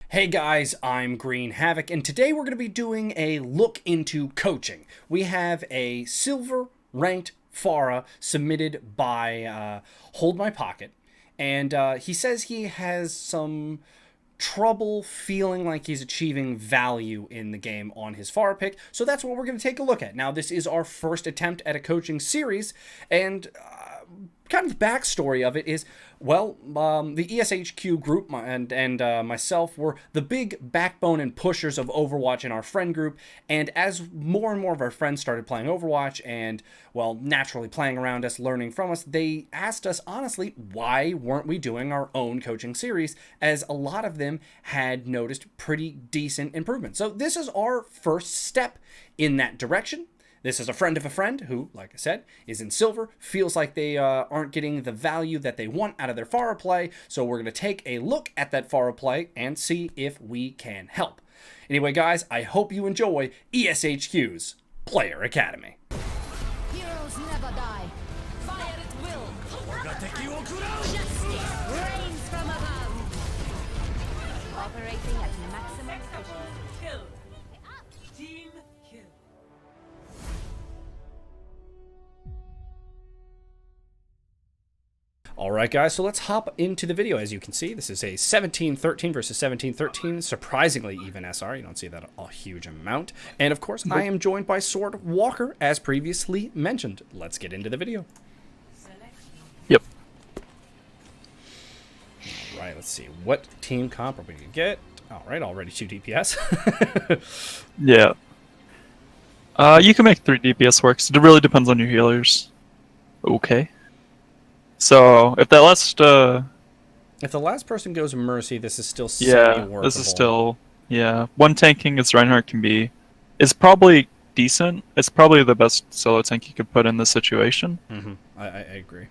Hey guys, I'm Green Havoc, and today we're going to be doing a look into coaching. We have a silver ranked Pharah submitted by Hold My Pocket, and he says he has some trouble feeling like he's achieving value in the game on his Pharah pick, so that's what we're going to take a look at. Now, this is our first attempt at a coaching series, and kind of the backstory of it is, well, the ESHQ group and myself were the big backbone and pushers of Overwatch in our friend group, and as more and more of our friends started playing Overwatch and, well, naturally playing around us, learning from us, they asked us, honestly, why weren't we doing our own coaching series, as a lot of them had noticed pretty decent improvement. So this is our first step in that direction. This is a friend of a friend who, like I said, is in silver, feels like they aren't getting the value that they want out of their Pharah play, so we're going to take a look at that Pharah play and see if we can help. Anyway, guys, I hope you enjoy ESHQ's Player Academy. Heroes never die. Fire at will. Justice reigns from above. Operating at maximum efficiency. Kill. Team kill. Alright guys, so let's hop into the video. As you can see, this is a 17-13 versus 17-13, surprisingly even SR. You don't see that a huge amount. And of course, I am joined by Sword Walker, as previously mentioned. Let's get into the video. Yep. Alright, let's see. What team comp are we going to get? Alright, already 2 DPS. Yeah. You can make 3 DPS works. It really depends on your healers. Okay. So, if that last, If the last person goes Mercy, this is still yeah, semi-workable. this is still, yeah. One tanking as Reinhardt can be, is probably decent. It's probably the best solo tank you could put in this situation. Mm-hmm. I agree.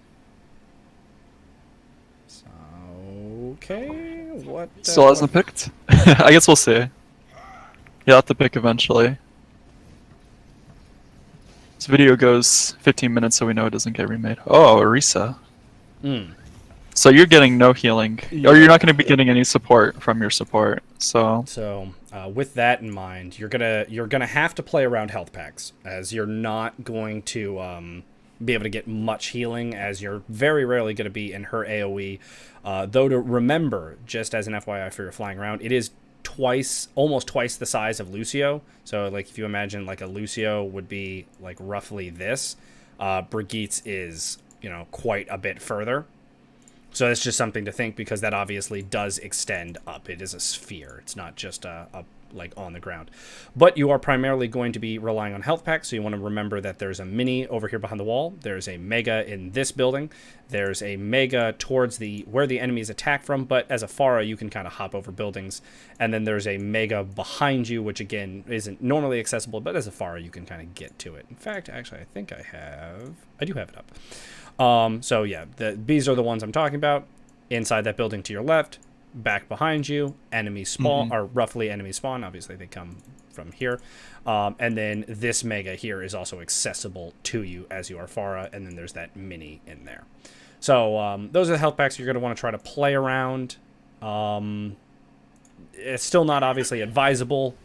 So, okay, what... Still hasn't picked? I guess we'll see. He'll have to pick eventually. This video goes 15 minutes, so we know it doesn't get remade. Oh, Orisa. So you're getting no healing, or you're not going to be getting any support from your support. So with that in mind, you're gonna have to play around health packs, as you're not going to be able to get much healing, as you're very rarely going to be in her AOE. Though to remember, just as an FYI for your flying around, it is almost twice the size of Lucio. So like if you imagine like a Lucio would be like roughly this, Brigitte's is, you know, quite a bit further. So that's just something to think, because that obviously does extend up. It is a sphere. It's not just a like on the ground. But you are primarily going to be relying on health packs, so you want to remember that there's a mini over here behind the wall. There's a mega in this building. There's a mega towards where the enemies attack from, but as a Pharah, you can kind of hop over buildings. And then there's a mega behind you, which again isn't normally accessible, but as a Pharah, you can kind of get to it. In fact, actually, I think I do have it up. So yeah, these are the ones I'm talking about. Inside that building to your left, back behind you, enemy spawn, or roughly enemy spawn. Obviously, they come from here. And then this mega here is also accessible to you as you are Pharah, and then there's that mini in there. So those are the health packs you're going to want to try to play around. It's still not obviously advisable,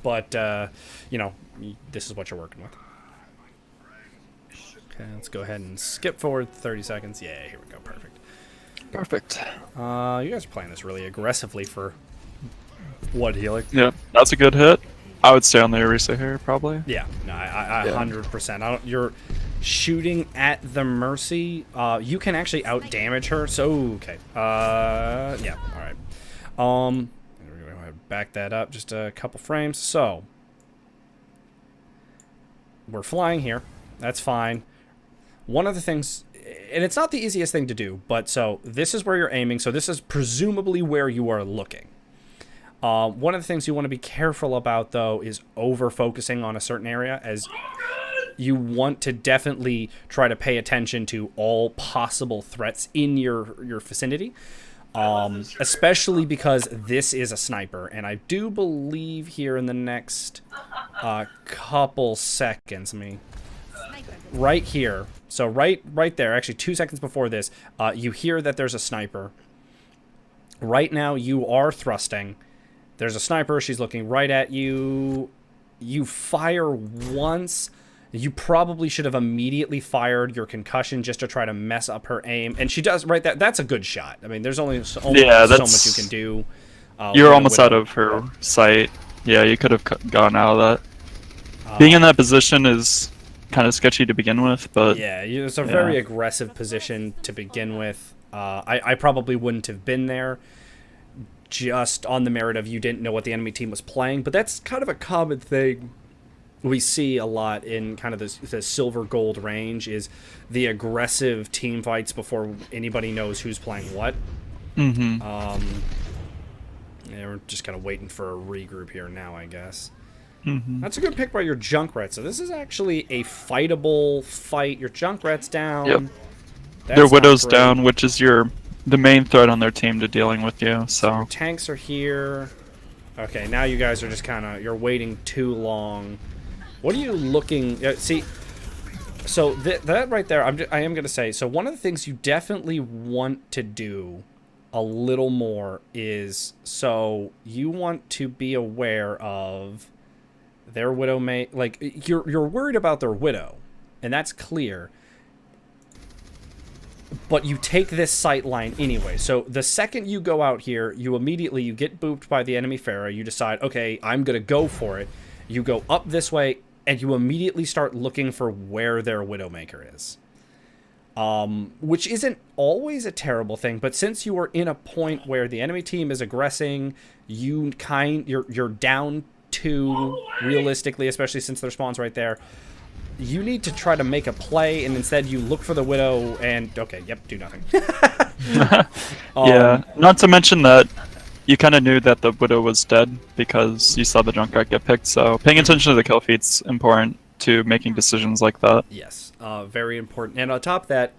but, you know, this is what you're working with. Okay, let's go ahead and skip forward 30 seconds. Yeah, here we go. Perfect. perfect. You guys are playing this really aggressively for what healing? Yeah, that's a good hit. I would stay on the Orisa here, probably. Yeah, no, I 100%. You're shooting at the Mercy. You can actually out damage her. So okay. Yeah. All right. We're gonna go ahead and back that up just a couple frames. So we're flying here. That's fine. One of the things, and it's not the easiest thing to do, but so this is where you're aiming. So this is presumably where you are looking. One of the things you want to be careful about, though, is over-focusing on a certain area, as you want to definitely try to pay attention to all possible threats in your vicinity, especially because this is a sniper. And I do believe here in the next couple seconds, right here, so right there, actually 2 seconds before this, you hear that there's a sniper. Right now, you are thrusting. There's a sniper. She's looking right at you. You fire once. You probably should have immediately fired your concussion just to try to mess up her aim. And she does, right? That's a good shot. I mean, there's only so much you can do. You're almost out of her sight. Yeah, you could have gone out of that. Being in that position is kind of sketchy to begin with, but... Yeah, it's a very aggressive position to begin with. I probably wouldn't have been there just on the merit of you didn't know what the enemy team was playing. But that's kind of a common thing we see a lot in kind of the silver gold range, is the aggressive team fights before anybody knows who's playing what. Mm-hmm. Yeah, we're just kind of waiting for a regroup here now, I guess. Mm-hmm. That's a good pick by your Junkrat. So this is actually a fightable fight. Your Junkrat's down. Yep. That's Their Widow's not great. down, which is the main threat on their team to dealing with you. Your So tanks are here. Okay, now you guys are just kind of, you're waiting too long. What are you looking... see, so that right there, I am going to say, so one of the things you definitely want to do a little more is, so you want to be aware of their Widow like, you're worried about their Widow, and that's clear. But you take this sight line anyway. So the second you go out here, you get booped by the enemy Pharah. You decide, okay, I'm going to go for it. You go up this way, and you immediately start looking for where their Widowmaker is. Which isn't always a terrible thing, but since you are in a point where the enemy team is aggressing, you're down 2 realistically, especially since their spawn's right there. You need to try to make a play, and instead you look for the Widow and do nothing. yeah, not to mention that you kind of knew that the Widow was dead because you saw the Junkrat get picked, so paying attention to the kill feed's important to making decisions like that. Yes, very important. And on top of that,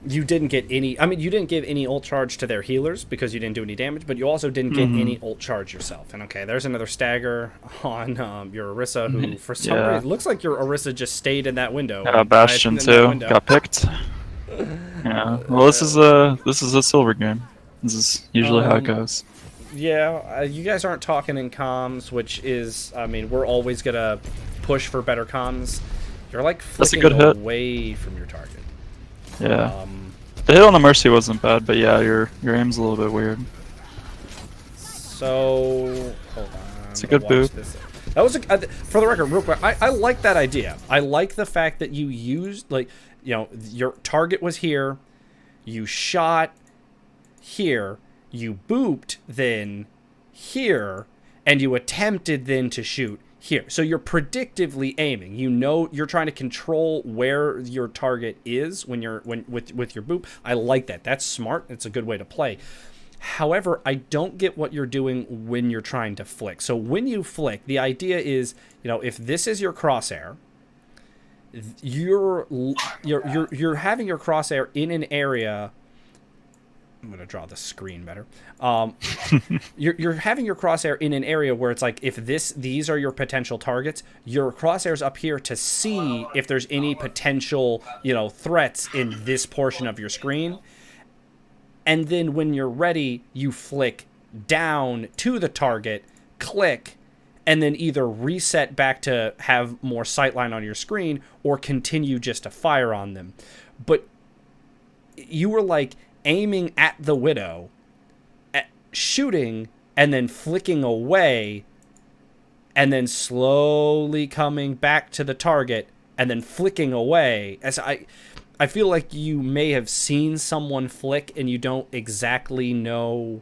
you didn't get any... I mean, you didn't give any ult charge to their healers because you didn't do any damage, but you also didn't get any ult charge yourself. And okay, there's another stagger on your Orisa, who for some reason... Looks like your Orisa just stayed in that window. Bastion too, got picked. Yeah, well this is a silver game. This is usually how it goes. Yeah, you guys aren't talking in comms, which is... I mean, we're always going to push for better comms. You're like flicking away from your target. Yeah. The hit on the Mercy wasn't bad, but yeah, your aim's a little bit weird. So, hold on. It's a good boot. That was for the record, real quick. I like that idea. I like the fact that you used, like, you know, your target was here, you shot here, you booped then here, and you attempted then to shoot here. So you're predictively aiming. You know, you're trying to control where your target is with your boop. I like that. That's smart. It's a good way to play. However, I don't get what you're doing when you're trying to flick. So when you flick, the idea is, you know, if this is your crosshair, you're having your crosshair in an area. I'm going to draw the screen better. You're having your crosshair in an area where it's like, if these are your potential targets, your crosshair's up here to see if there's any potential, you know, threats in this portion of your screen. And then when you're ready, you flick down to the target, click, and then either reset back to have more sightline on your screen or continue just to fire on them. But you were like aiming at the Widow, shooting, and then flicking away, and then slowly coming back to the target, and then flicking away. As I feel like you may have seen someone flick, and you don't exactly know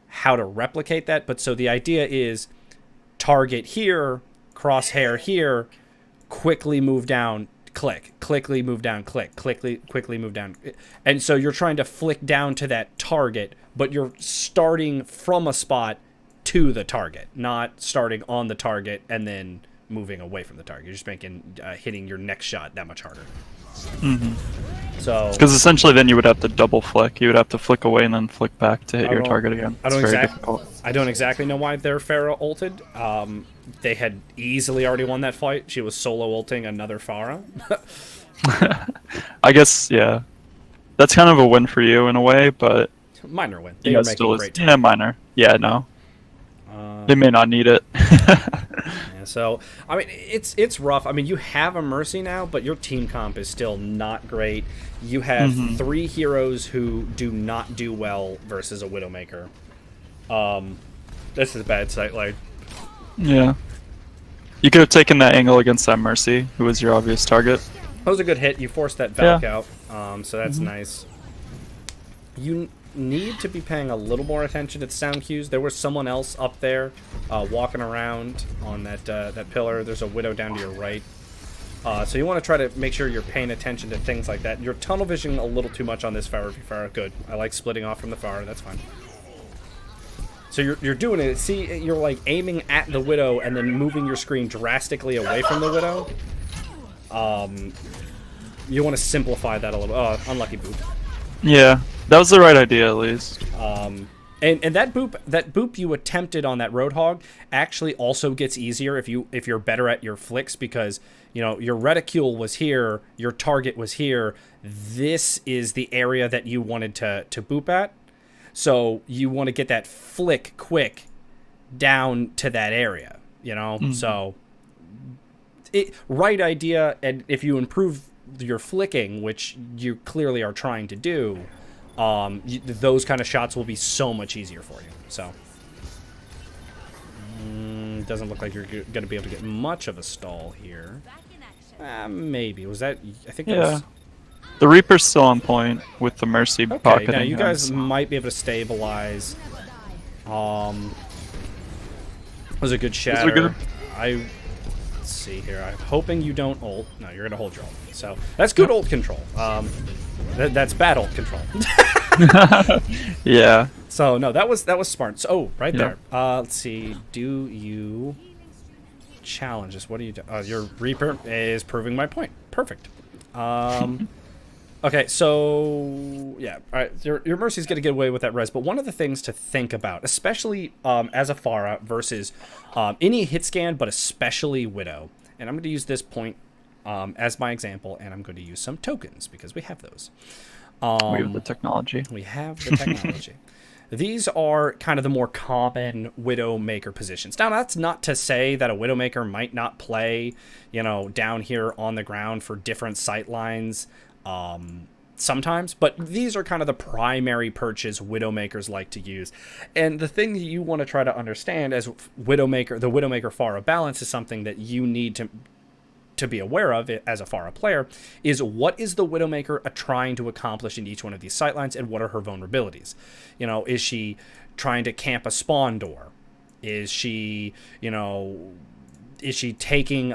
how to replicate that. But so the idea is target here, crosshair here, quickly move down, click, quickly move down, click, quickly move down. And so you're trying to flick down to that target, but you're starting from a spot to the target, not starting on the target and then moving away from the target. You're just making hitting your next shot that much harder. So because essentially then you would have to double flick. You would have to flick away and then flick back to hit your target again. It's very difficult. I don't exactly know why their Pharah ulted. They had easily already won that fight. She was solo ulting another Pharah. I guess, yeah. That's kind of a win for you in a way, but Minor win. They are making great time. Yeah, minor. Yeah, no. Uh, They may not need it. Yeah, so I mean, it's rough. I mean, you have a Mercy now, but your team comp is still not great. You have 3 heroes who do not do well versus a Widowmaker. This is a bad sight line. Yeah. You could have taken that angle against that Mercy, who was your obvious target. That was a good hit. You forced that Valk out, so that's nice. You need to be paying a little more attention to sound cues. There was someone else up there walking around on that pillar. There's a Widow down to your right. So you want to try to make sure you're paying attention to things like that. You're tunnel visioning a little too much on this Pharah. Good. I like splitting off from the Pharah. That's fine. So you're doing it. See, you're like aiming at the Widow and then moving your screen drastically away from the Widow. You want to simplify that a little. Oh, unlucky boop. Yeah, that was the right idea at least. And that boop you attempted on that Roadhog actually also gets easier if you're better at your flicks, because your reticule was here, your target was here. This is the area that you wanted to boop at. So you want to get that flick quick down to that area, So right idea, and if you improve your flicking, which you clearly are trying to do, those kind of shots will be so much easier for you. So doesn't look like you're going to be able to get much of a stall here. Maybe. Was that... I think that was... The Reaper's still on point with the Mercy pocketing. Now you guys might be able to stabilize. Was a good shatter. Let's see here. I'm hoping you don't ult. No, you're gonna hold your ult. So that's good ult control. That's bad ult control. Yeah. So no, that was smart. So right there. Let's see. Do you challenge this? What do you do? Your Reaper is proving my point. Perfect. Okay, so yeah, all right. Your Mercy's gonna get away with that res, but one of the things to think about, especially as a Pharah versus any hit scan, but especially Widow, and I'm going to use this point as my example, and I'm going to use some tokens because we have those. We have the technology. We have the technology. These are kind of the more common Widowmaker positions. Now, that's not to say that a Widowmaker might not play, down here on the ground for different sight lines. Sometimes, but these are kind of the primary perches Widowmakers like to use. And the thing that you want to try to understand as the Widowmaker Pharah balance is something that you need to be aware of as a Pharah player, is what is the Widowmaker trying to accomplish in each one of these sightlines, and what are her vulnerabilities? Is she trying to camp a spawn door? Is she, is she taking,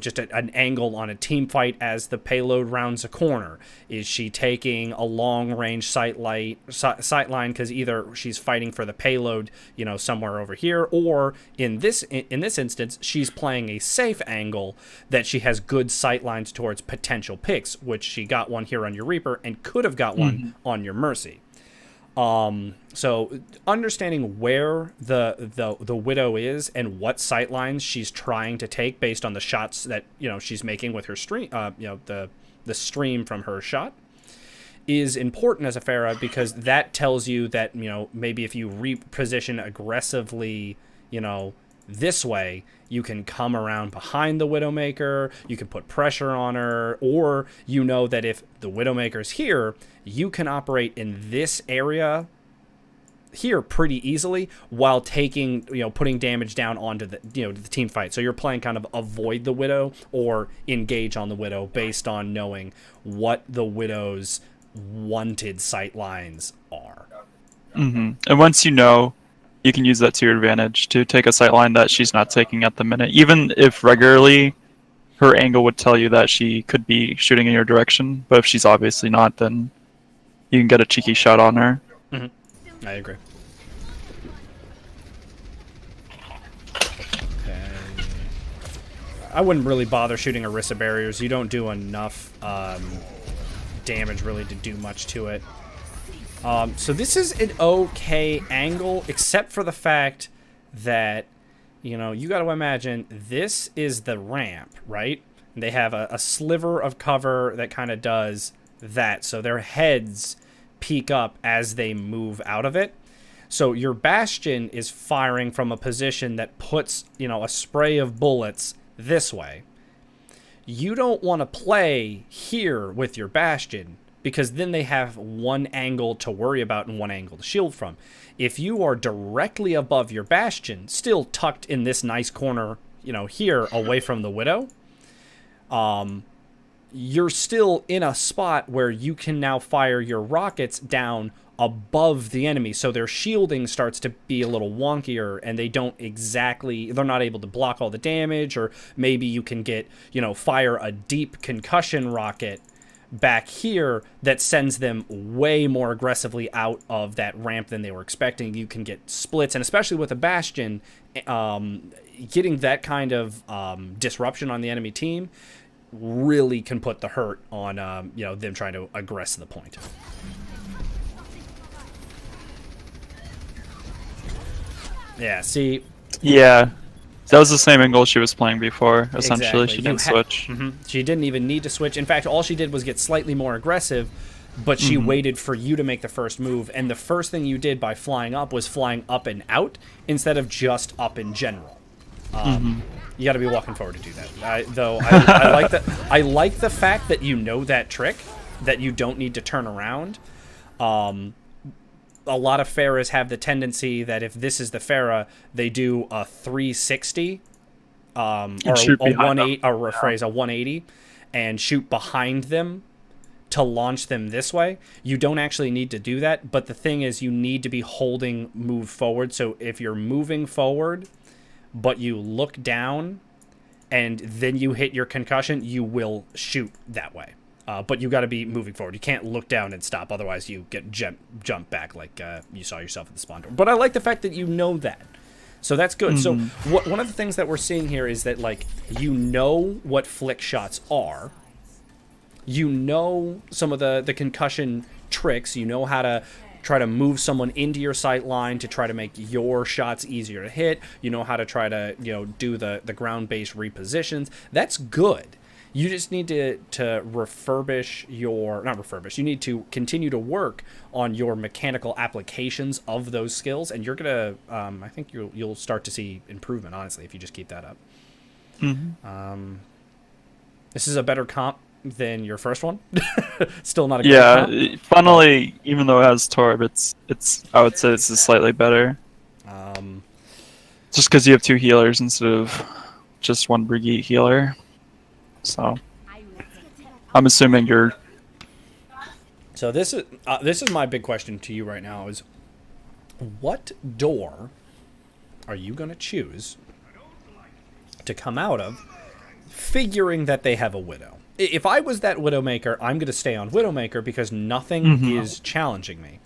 just an angle on a team fight as the payload rounds a corner? Is she taking a long-range sightline because either she's fighting for the payload, somewhere over here, or in this instance, she's playing a safe angle that she has good sightlines towards potential picks, which she got one here on your Reaper and could have got one on your Mercy. So understanding where the Widow is and what sightlines she's trying to take based on the shots that she's making with her stream, the stream from her shot, is important as a Pharah, because that tells you that maybe if you reposition aggressively this way, you can come around behind the Widowmaker, you can put pressure on her, or that if the Widowmaker's here, you can operate in this area here pretty easily while taking, putting damage down onto the, the team fight. So you're playing kind of avoid the Widow or engage on the Widow based on knowing what the Widow's wanted sight lines are. And once you can use that to your advantage to take a sightline that she's not taking at the minute. Even if regularly her angle would tell you that she could be shooting in your direction, but if she's obviously not, then you can get a cheeky shot on her. I agree. Okay. I wouldn't really bother shooting Orisa barriers. You don't do enough damage really to do much to it. So this is an okay angle, except for the fact that, you got to imagine this is the ramp, right? They have a sliver of cover that kind of does that. So their heads peek up as they move out of it. So your Bastion is firing from a position that puts, you know, a spray of bullets this way. You don't want to play here with your Bastion, because then they have one angle to worry about and one angle to shield from. If you are directly above your Bastion, still tucked in this nice corner, you know, here, away from the Widow, you're still in a spot where you can now fire your rockets down above the enemy, so their shielding starts to be a little wonkier, and they're not able to block all the damage, or maybe you can get, you know, fire a deep concussion rocket back here that sends them way more aggressively out of that ramp than they were expecting. You can get splits, and especially with a Bastion, getting that kind of disruption on the enemy team really can put the hurt on you know, them trying to aggress the point. Yeah, see. Yeah, that was the same angle she was playing before. Essentially, Exactly. she didn't switch. She didn't even need to switch. In fact, all she did was get slightly more aggressive, but she waited for you to make the first move. And the first thing you did by flying up was flying up and out instead of just up in general. You got to be walking forward to do that. I like the fact that you know that trick, that you don't need to turn around. A lot of Pharahs have the tendency that if this is the Pharah, they do a 360 or a 180 and shoot behind them to launch them this way. You don't actually need to do that, but the thing is, you need to be holding move forward. So if you're moving forward but you look down and then you hit your concussion, you will shoot that way. But you got to be moving forward. You can't look down and stop, otherwise you get jump back like you saw yourself at the spawn door. But I like the fact that you know that. So that's good. So one of the things that we're seeing here is that, like, you know what flick shots are. You know some of the concussion tricks. You know how to try to move someone into your sight line to try to make your shots easier to hit. You know how to try to, you know, do the ground-based repositions. That's good. You just need to refurbish your... Not refurbish. You need to continue to work on your mechanical applications of those skills, and you're going to... I think you'll start to see improvement, honestly, if you just keep that up. This is a better comp than your first one. Still not a great comp. Funnily, even though it has Torb, it's I would say it's slightly better. Just because you have two healers instead of just one Brigitte healer. So I'm assuming you're... So this is my big question to you right now is, what door are you going to choose to come out of, figuring that they have a Widow? If I was that Widowmaker, I'm going to stay on Widowmaker because nothing is challenging me.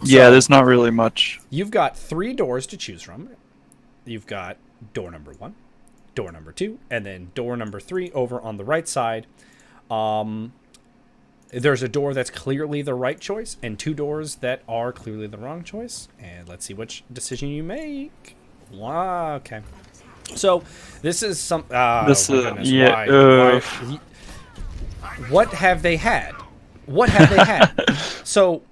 Yeah, there's not really much. You've got 3 doors to choose from. You've got door number 1, door number 2, and then door number 3 over on the right side. There's a door that's clearly the right choice and 2 doors that are clearly the wrong choice. And let's see which decision you make. Wow, okay. So this is some... What have they had? What have they had? So...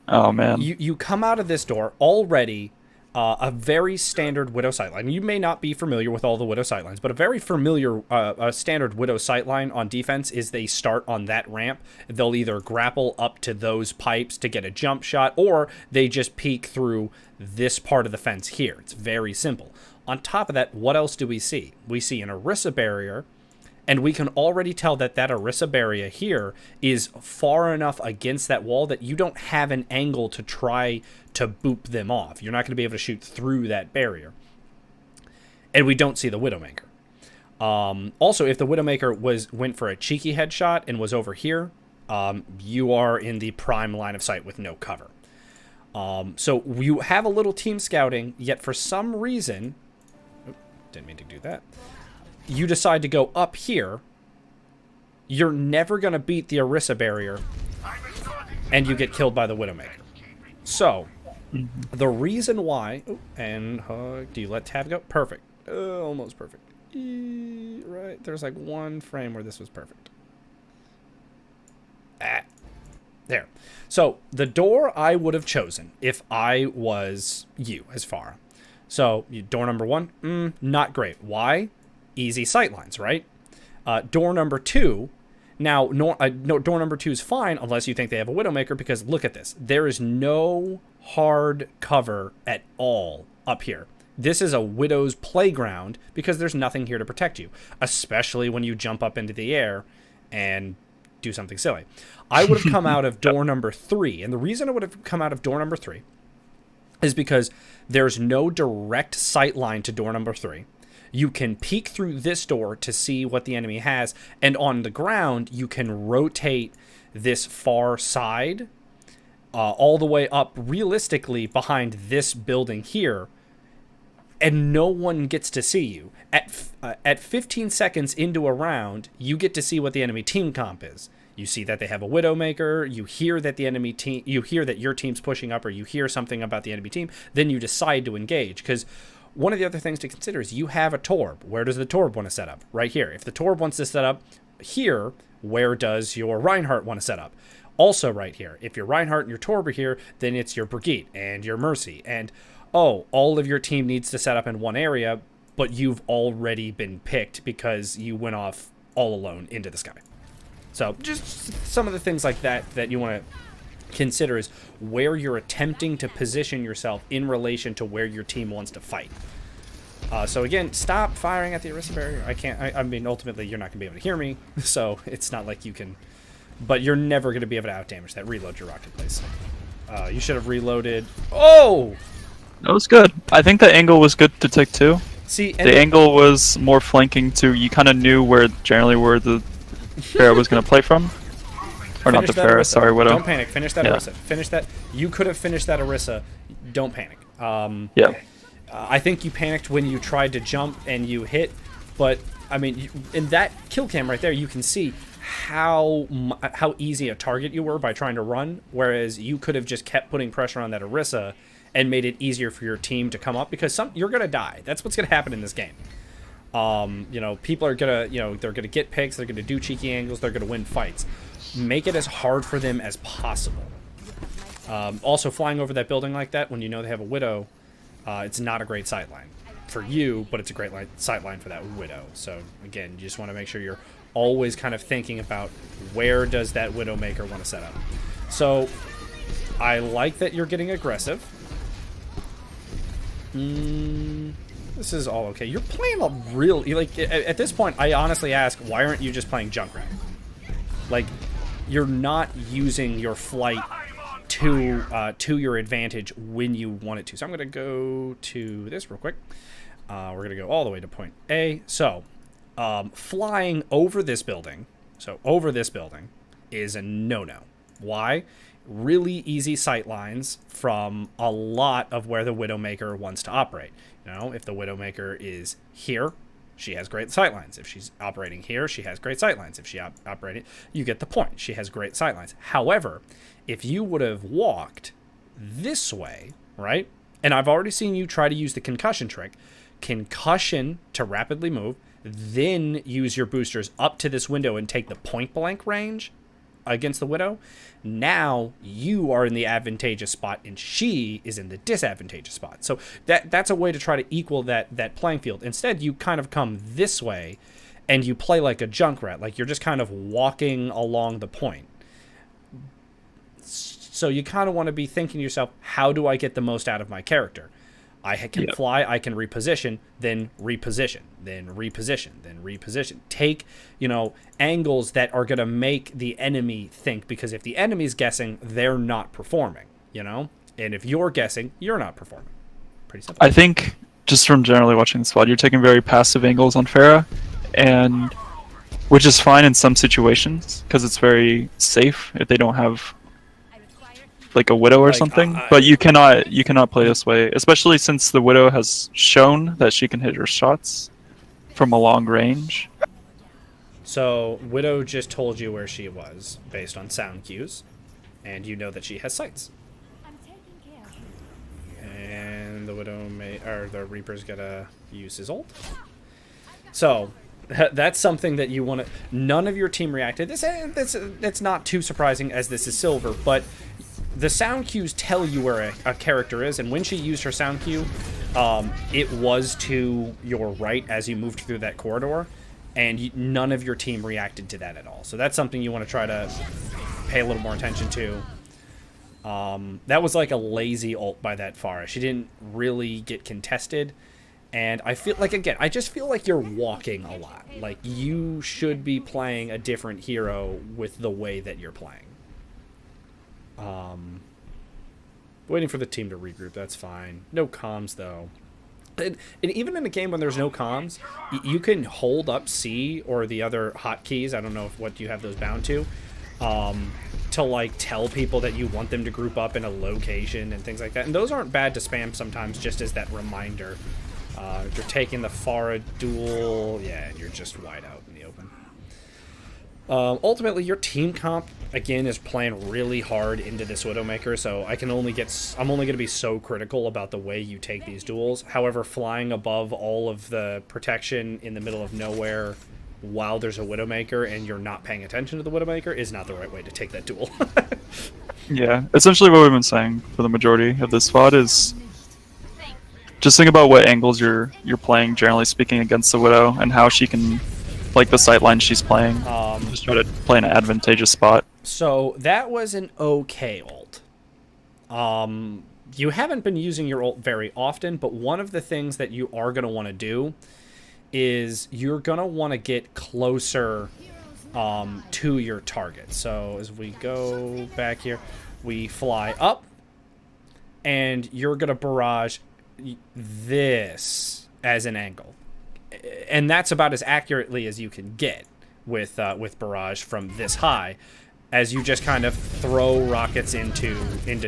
Oh, man. You come out of this door already... a very standard Widow sightline. You may not be familiar with all the Widow sightlines, but a very familiar standard Widow sightline on defense is they start on that ramp. They'll either grapple up to those pipes to get a jump shot, or they just peek through this part of the fence here. It's very simple. On top of that, what else do we see? We see an Orisa barrier, and we can already tell that that Orisa barrier here is far enough against that wall that you don't have an angle to try to boop them off. You're not going to be able to shoot through that barrier. And we don't see the Widowmaker. Also, if the Widowmaker went for a cheeky headshot and was over here, you are in the prime line of sight with no cover. So you have a little team scouting, yet for some reason... didn't mean to do that. You decide to go up here. You're never going to beat the Orisa barrier, and you get killed by the Widowmaker. So, the reason why... Oh, and do you let tab go? Perfect. Almost perfect. Right, there's like one frame where this was perfect. There. So the door I would have chosen if I was you as Pharah. So door number 1, not great. Why? Easy sightlines, right? Door number 2. Now, no, door number 2 is fine unless you think they have a Widowmaker, because look at this. There is no hard cover at all up here. This is a Widow's playground because there's nothing here to protect you, especially when you jump up into the air and do something silly. I would have come out of door number 3, and the reason I would have come out of door number 3 is because there's no direct sight line to door number 3. You can peek through this door to see what the enemy has, and on the ground, you can rotate this far side all the way up, realistically, behind this building here, and no one gets to see you. At 15 seconds into a round, you get to see what the enemy team comp is. You see that they have a Widowmaker, you hear that the enemy team, you hear that your team's pushing up, or you hear something about the enemy team, then you decide to engage, because one of the other things to consider is you have a Torb. Where does the Torb want to set up? Right here. If the Torb wants to set up here, where does your Reinhardt want to set up? Also right here. If your Reinhardt and your Torb are here, then it's your Brigitte and your Mercy. And, oh, all of your team needs to set up in one area, but you've already been picked because you went off all alone into the sky. So just some of the things like that that you want to consider is where you're attempting to position yourself in relation to where your team wants to fight. So again, stop firing at the Orisa barrier. I mean, ultimately, you're not going to be able to hear me, so it's not like you can... But you're never going to be able to outdamage that. Reload your rocket, please. You should have reloaded... Oh! That was good. I think the angle was good to take too. See, the angle was more flanking too. You kind of knew generally where the Pharah was going to play from. Or not the Pharah, sorry, Widow. Don't panic. Finish that Orisa. Finish that. You could have finished that Orisa. Don't panic. Yeah. I think you panicked when you tried to jump and you hit, but I mean, in that kill cam right there, you can see how easy a target you were by trying to run, whereas you could have just kept putting pressure on that Orisa and made it easier for your team to come up, because you're gonna die. That's what's gonna happen in this game. You know, people are gonna, they're gonna get picks, they're gonna do cheeky angles, they're gonna win fights. Make it as hard for them as possible. Also, flying over that building like that when you know they have a Widow, it's not a great sightline for you, but it's a great sightline for that Widow. So again, you just want to make sure you're always kind of thinking about where does that Widowmaker want to set up. So I like that you're getting aggressive. This is all okay. You're playing a real... Like, at this point, I honestly ask, why aren't you just playing Junkrat? Like, you're not using your flight to your advantage when you want it to. So I'm going to go to this real quick. We're going to go all the way to point A. So, flying over this building, is a no-no. Why? Really easy sight lines from a lot of where the Widowmaker wants to operate. You know, if the Widowmaker is here, she has great sightlines. If she's operating here, she has great sightlines. If she operated, you get the point. She has great sightlines. However, if you would have walked this way, right? And I've already seen you try to use the concussion trick. Concussion to rapidly move, then use your boosters up to this window and take the point blank range against the Widow. Now you are in the advantageous spot and she is in the disadvantageous spot. So that's a way to try to equal that playing field. Instead, you kind of come this way and you play like a Junkrat, like you're just kind of walking along the point. So you kind of want to be thinking to yourself, how do I get the most out of my character? I can fly, I can reposition, then reposition, then reposition, then reposition. Take, angles that are going to make the enemy think, because if the enemy's guessing, they're not performing, And if you're guessing, you're not performing. Pretty simple. I think, just from generally watching the squad, you're taking very passive angles on Pharah, and which is fine in some situations, because it's very safe if they don't have like a Widow or something, but you cannot play this way, especially since the Widow has shown that she can hit her shots from a long range. So Widow just told you where she was based on sound cues, and you know that she has sights. And the Widow the Reaper's gonna use his ult. So That's something that you want to. None of your team reacted. That's not too surprising as this is silver, but the sound cues tell you where a character is, and when she used her sound cue, it was to your right as you moved through that corridor, and none of your team reacted to that at all. So that's something you want to try to pay a little more attention to. That was like a lazy ult by that Pharah. She didn't really get contested. And I feel like, again, I just feel like you're walking a lot. Like, you should be playing a different hero with the way that you're playing. Waiting for the team to regroup, that's fine. No comms, though. And even in a game when there's no comms, you can hold up C or the other hotkeys. I don't know what you have those bound to like tell people that you want them to group up in a location and things like that. And those aren't bad to spam sometimes, just as that reminder. If you're taking the Pharah duel, yeah, and you're just wide out in the open. Ultimately, your team comp, again, is playing really hard into this Widowmaker, so I'm only going to be so critical about the way you take these duels. However, flying above all of the protection in the middle of nowhere while there's a Widowmaker and you're not paying attention to the Widowmaker is not the right way to take that duel. Yeah, essentially what we've been saying for the majority of this VOD is just think about what angles you're playing, generally speaking, against the Widow, and how she can, like the sightline she's playing, just try to play in an advantageous spot. So that was an okay ult. You haven't been using your ult very often, but one of the things that you are going to want to do is you're going to want to get closer to your target. So as we go back here, we fly up, and you're going to barrage this as an angle. And that's about as accurately as you can get with barrage from this high, as you just kind of throw rockets into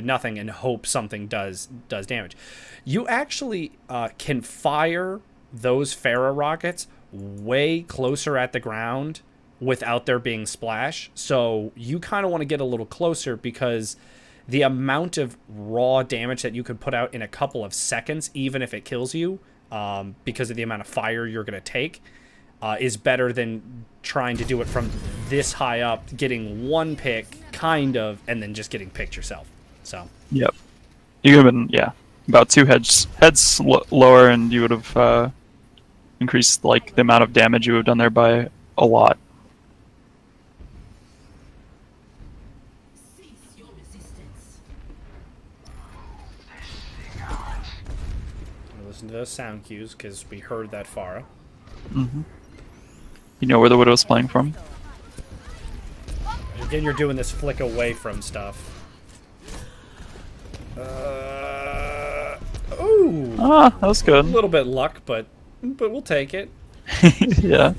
nothing and hope something does damage. You actually can fire those Pharah rockets way closer at the ground without there being splash. So you kind of want to get a little closer, because the amount of raw damage that you could put out in a couple of seconds, even if it kills you, because of the amount of fire you're going to take, is better than trying to do it from this high up, getting one pick, kind of, and then just getting picked yourself. So. Yep. You could have been, about 2 heads lower, and you would have increased like the amount of damage you would have done there by a lot. Listen to those sound cues, because we heard that Pharah. Mm-hmm. You know where the Widow's playing from? Again, you're doing this flick away from stuff. Ooh! Ah, that was good. A little bit luck, but we'll take it. Yeah.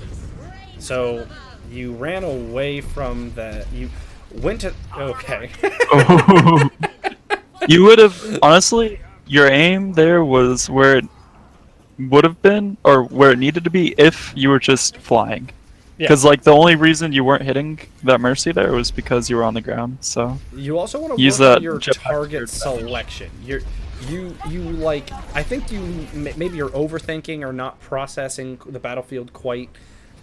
So, you ran away from the... You went to... Okay. Oh. You would have... Honestly, your aim there was where it would have been, or where it needed to be, if you were just flying. Because like the only reason you weren't hitting that Mercy there was because you were on the ground. So you also want to use work that on your target selection. You like, I think maybe you're overthinking or not processing the battlefield quite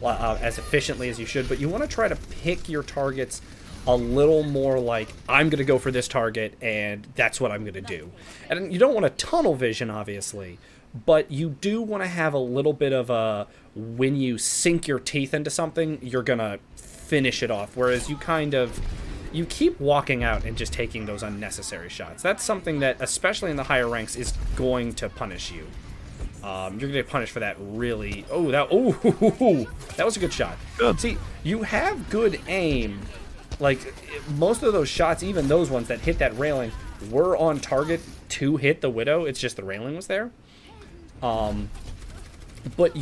as efficiently as you should. But you want to try to pick your targets a little more like, I'm going to go for this target and that's what I'm going to do. And you don't want a tunnel vision, obviously, but you do want to have a little bit of a, when you sink your teeth into something, you're going to finish it off. Whereas you keep walking out and just taking those unnecessary shots. That's something that, especially in the higher ranks, is going to punish you. You're going to get punished for that really... that was a good shot. Good. See, you have good aim. Like, most of those shots, even those ones that hit that railing, were on target to hit the Widow. It's just the railing was there. But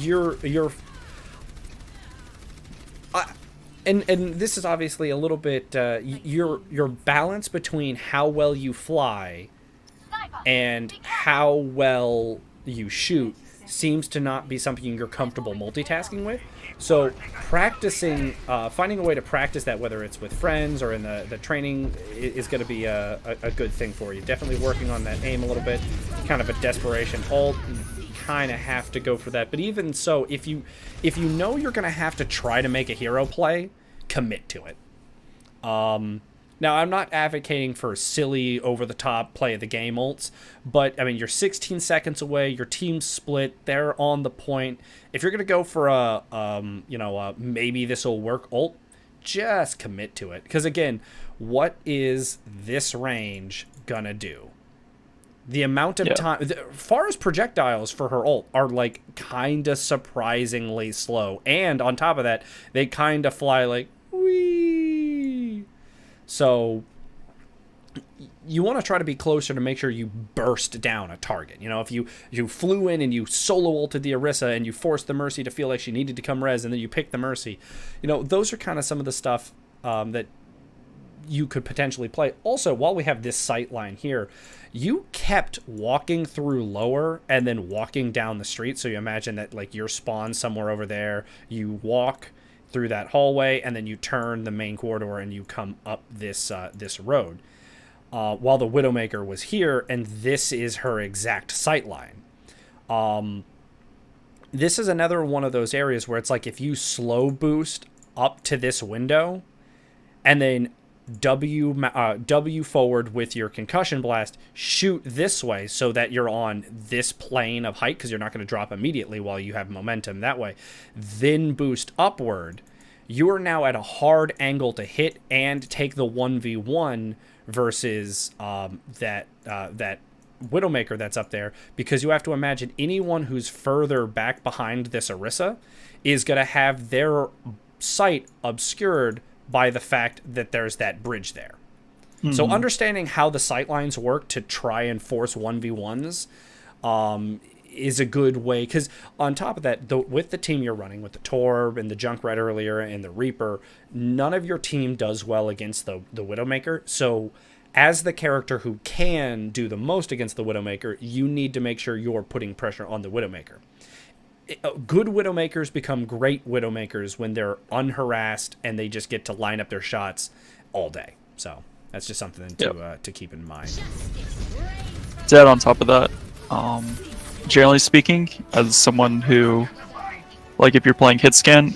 and this is obviously a little bit your balance between how well you fly and how well you shoot seems to not be something you're comfortable multitasking with. So practicing, finding a way to practice that, whether it's with friends or in the training, is going to be a good thing for you. Definitely working on that aim a little bit, kind of a desperation ult, kind of have to go for that. But even so, if you know you're going to have to try to make a hero play, commit to it. Now, I'm not advocating for silly, over-the-top play of the game ults, but, I mean, you're 16 seconds away, your team's split, they're on the point. If you're going to go for a maybe this will work ult, just commit to it. Because, again, what is this range going to do? The amount of time... Pharah's projectiles for her ult are, like, kind of surprisingly slow. And, on top of that, they kind of fly, like, whee! So you want to try to be closer to make sure you burst down a target. You know, if you flew in and you solo ulted the Orisa and you forced the Mercy to feel like she needed to come res and then you pick the Mercy, you know, those are kind of some of the stuff that you could potentially play. Also, while we have this sight line here, you kept walking through lower and then walking down the street. So you imagine that, like, your spawn somewhere over there, you walk through that hallway, and then you turn the main corridor and you come up this road. While the Widowmaker was here, and this is her exact sight line. This is another one of those areas where it's like if you slow boost up to this window, and then W forward with your concussion blast, shoot this way so that you're on this plane of height, because you're not going to drop immediately while you have momentum that way, then boost upward, you are now at a hard angle to hit and take the 1v1 versus that Widowmaker that's up there, because you have to imagine anyone who's further back behind this Orisa is going to have their sight obscured by the fact that there's that bridge there. Mm-hmm. So understanding how the sightlines work to try and force 1v1s is a good way, because on top of that, with the team you're running, with the Torb and the Junkrat earlier and the Reaper, none of your team does well against the Widowmaker. So as the character who can do the most against the Widowmaker, you need to make sure you're putting pressure on the Widowmaker. Good Widowmakers become great Widowmakers when they're unharassed and they just get to line up their shots all day. So that's just something to keep in mind. To add on top of that, generally speaking, as someone who, like, if you're playing hit scan,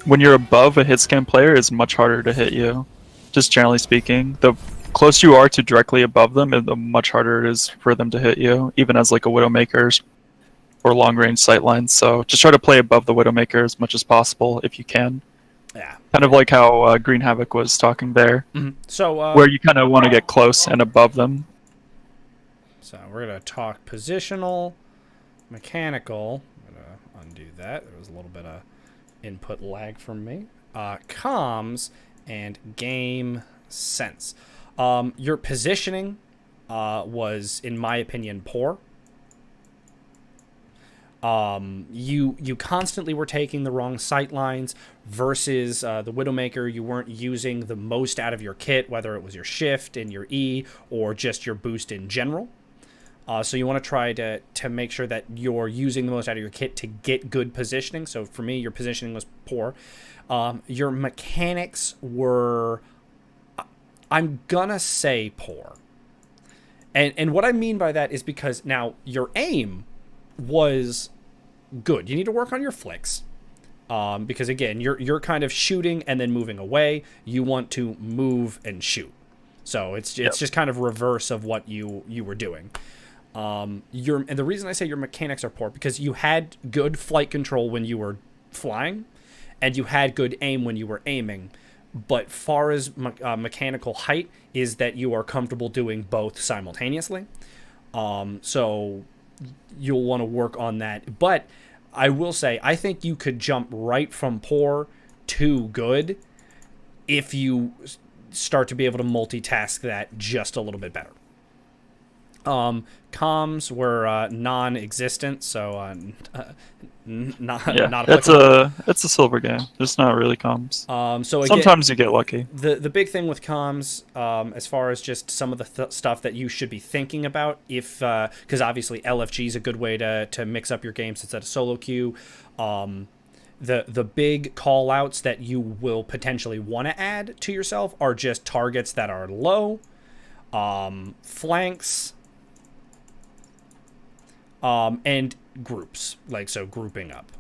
when you're above a hit scan player, it's much harder to hit you. Just generally speaking, the closer you are to directly above them, the much harder it is for them to hit you, even as like a Widowmaker's or long-range sightlines. So just try to play above the Widowmaker as much as possible if you can. Yeah. Kind of like how Green Havoc was talking there. Mm-hmm. So where you kind of want to get close and above them. So we're going to talk positional, mechanical. I'm going to undo that. There was a little bit of input lag from me. Comms and game sense. Your positioning was, in my opinion, poor. You constantly were taking the wrong sight lines versus the Widowmaker. You weren't using the most out of your kit, whether it was your shift and your E or just your boost in general. So you want to try to make sure that you're using the most out of your kit to get good positioning. So for me, your positioning was poor. Your mechanics were, I'm gonna say, poor. And what I mean by that is because now your aim was good. You need to work on your flicks, because again, you're kind of shooting and then moving away. You want to move and shoot, so it's just kind of reverse of what you were doing. And the reason I say your mechanics are poor, because you had good flight control when you were flying, and you had good aim when you were aiming. But far as mechanical height is that you are comfortable doing both simultaneously. So you'll want to work on that. But I will say, I think you could jump right from poor to good if you start to be able to multitask that just a little bit better. Comms were non-existent, so not applicable. It's a silver game. It's not really comms. So again, sometimes you get lucky. The big thing with comms, as far as just some of the stuff that you should be thinking about, if because obviously LFG is a good way to mix up your games instead of solo queue. The big call outs that you will potentially want to add to yourself are just targets that are low, flanks, and groups, like so grouping up.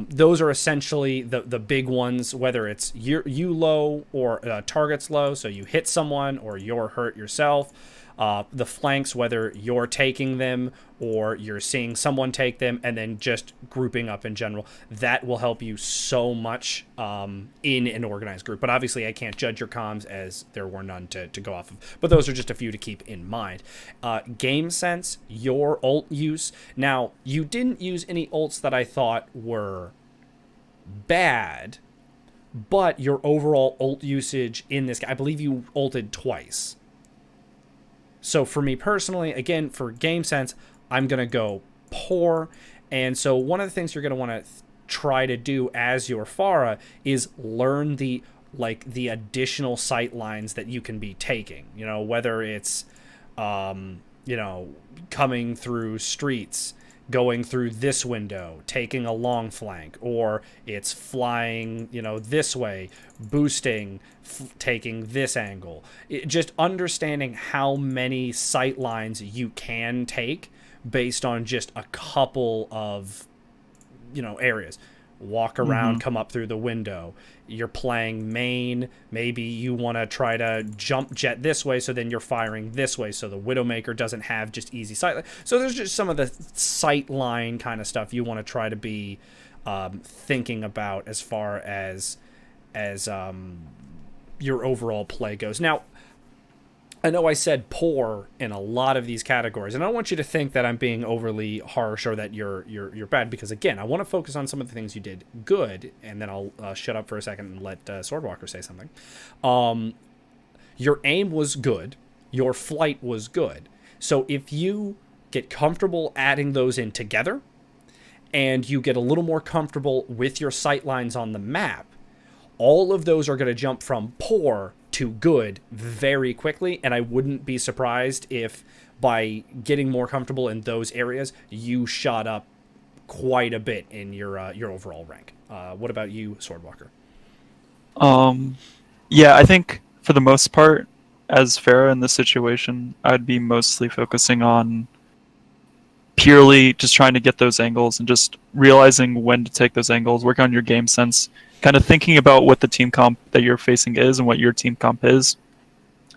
Those are essentially the big ones, whether it's you low or targets low, so you hit someone or you're hurt yourself. The flanks, whether you're taking them or you're seeing someone take them, and then just grouping up in general. That will help you so much in an organized group. But obviously, I can't judge your comms as there were none to go off of. But those are just a few to keep in mind. Game sense, your ult use. Now, you didn't use any ults that I thought were bad, but your overall ult usage in this, I believe you ulted twice. So for me personally, again, for game sense, I'm going to go poor. And so one of the things you're going to want to try to do as your Pharah is learn the additional sight lines that you can be taking. You know, whether it's, coming through streets, going through this window, taking a long flank, or it's flying, this way, boosting, taking this angle. Just understanding how many sight lines you can take based on just a couple of, areas. Walk around, come up through the window. You're playing main. Maybe you want to try to jump jet this way, so then you're firing this way, so the Widowmaker doesn't have just easy sight line. So there's just some of the sight line kind of stuff you want to try to be thinking about as far as your overall play goes. Now, I know I said poor in a lot of these categories, and I don't want you to think that I'm being overly harsh or that you're bad, because again, I want to focus on some of the things you did good, and then I'll shut up for a second and let Swordwalker say something. Your aim was good, your flight was good. So if you get comfortable adding those in together, and you get a little more comfortable with your sight lines on the map, all of those are going to jump from poor to good very quickly, and I wouldn't be surprised if by getting more comfortable in those areas, you shot up quite a bit in your overall rank. What about you, Swordwalker? Yeah, I think for the most part, as Pharah in this situation, I'd be mostly focusing on purely just trying to get those angles and just realizing when to take those angles, work on your game sense, kind of thinking about what the team comp that you're facing is and what your team comp is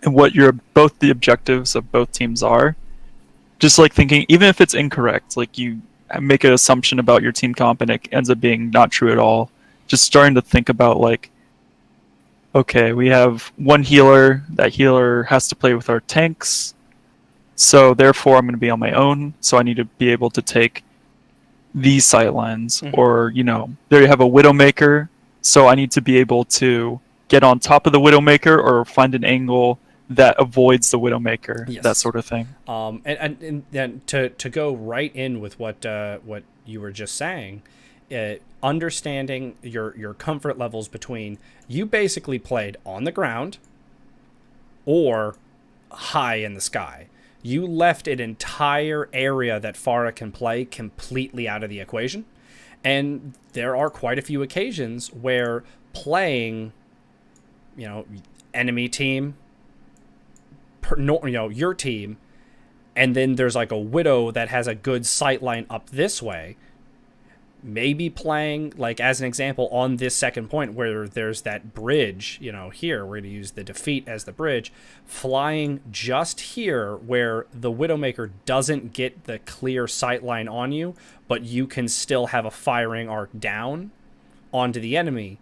and what both the objectives of both teams are. Just like thinking, even if it's incorrect, like you make an assumption about your team comp and it ends up being not true at all. Just starting to think about like, okay, we have one healer. That healer has to play with our tanks. So therefore I'm going to be on my own. So I need to be able to take these sight lines. Or, there you have a Widowmaker. So I need to be able to get on top of the Widowmaker or find an angle that avoids the Widowmaker. Yes. That sort of thing. And then to go right in with what you were just saying, understanding your comfort levels between, you basically played on the ground or high in the sky. You left an entire area that Pharah can play completely out of the equation. And there are quite a few occasions where playing, enemy team, your team, and then there's like a Widow that has a good sight line up this way. Maybe playing, like as an example, on this second point where there's that bridge, here, we're going to use the defeat as the bridge, flying just here where the Widowmaker doesn't get the clear sight line on you, but you can still have a firing arc down onto the enemy.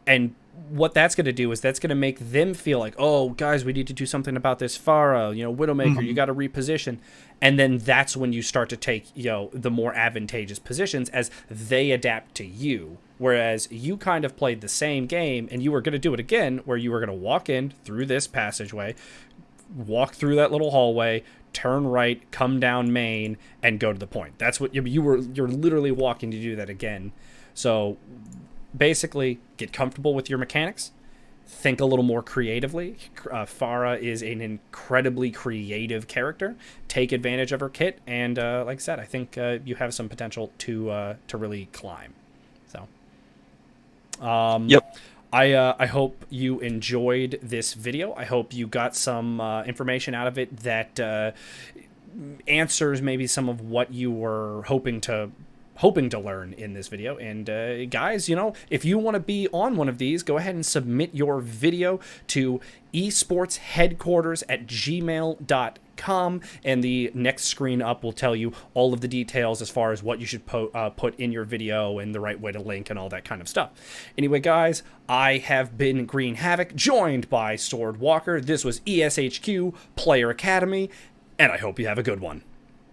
And what that's going to do is that's going to make them feel like, oh, guys, we need to do something about this Pharah, Widowmaker, you got to reposition. And then that's when you start to take, the more advantageous positions as they adapt to you. Whereas you kind of played the same game and you were going to do it again, where you were going to walk in through this passageway, walk through that little hallway, turn right, come down main, and go to the point. That's what you're literally walking to do that again. So basically, get comfortable with your mechanics. Think a little more creatively. Pharah is an incredibly creative character. Take advantage of her kit, and like I said, I think you have some potential to really climb. So, yep. I hope you enjoyed this video. I hope you got some information out of it that answers maybe some of what you were hoping to learn in this video. And guys, you know, if you want to be on one of these, go ahead and submit your video to esportsheadquarters@gmail.com, and the next screen up will tell you all of the details as far as what you should put in your video and the right way to link and all that kind of stuff. Anyway, guys, I have been Green Havoc, joined by Sword Walker. This was ESHQ Player Academy, and I hope you have a good one.